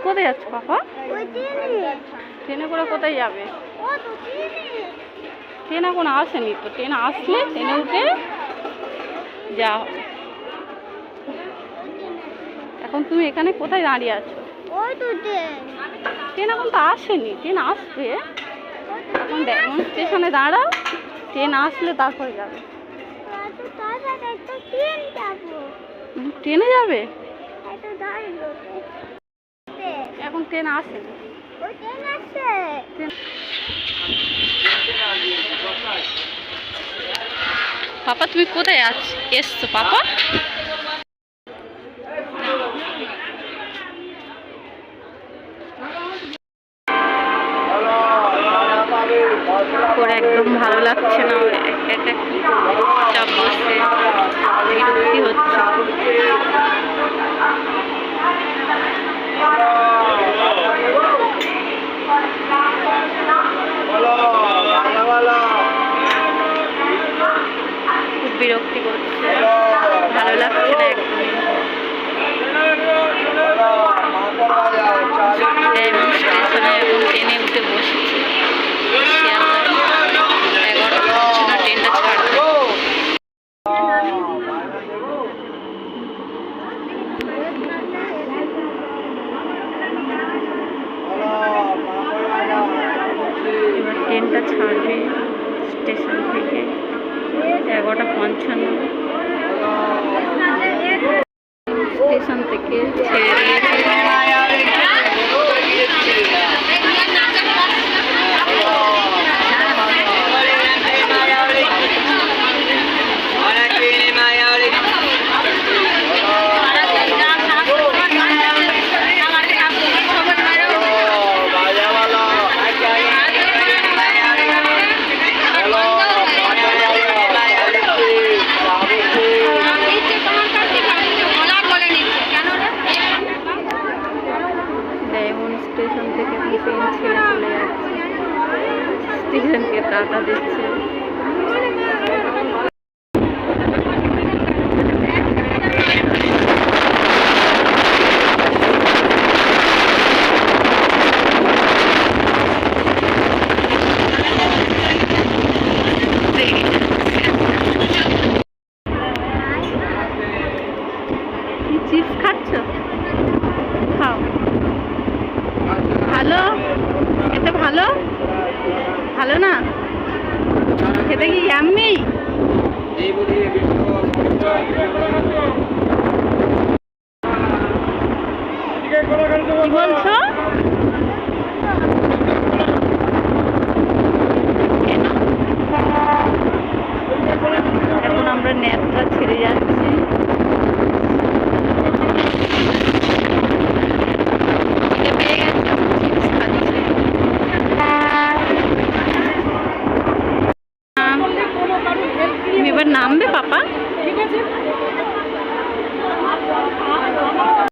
কোথায় যাচ্ছ পাপা? ট্রেনে করে কোথায় যাবে? ট্রেন এখন আসেনি তো, ট্রেন আসলে ট্রেনে উঠে যাওয়া হবে। এখন তুমি এখানে কোথায় দাঁড়িয়ে আছো? ট্রেন এখন তো আসেনি, ট্রেন আসবে। এখন এখন স্টেশনে দাঁড়াও, ট্রেন আসলে তারপরে যাবে। ট্রেনে যাবে? এখন ট্রেন আসেনি। পাপা তুমি কোথায় এসছো পাপা? করে একদম ভালো লাগছে না, একটা চাপ বসছে, বিরক্তি হচ্ছে। খুব বিরক্তি করছে, ভালো লাগছে না একদমই। স্টেশনে এখন ট্রেনে উঠে বসেছি, ট্রেনটা ছাড়বে। ট্রেনটা ছাড়বে স্টেশন থেকে 11:55। স্টেশন থেকে ছেড়ে দিয়েছে। স্টেশন থেকে ট্রেন ছেড়ে চলে যাচ্ছে, স্টেশনকে টাটা দিচ্ছে। চিপস খাচ্ছ? খাও, ভালো, এটা ভালো, ভালো না খেতে? কি ইয়াম্মি? কি বলছো?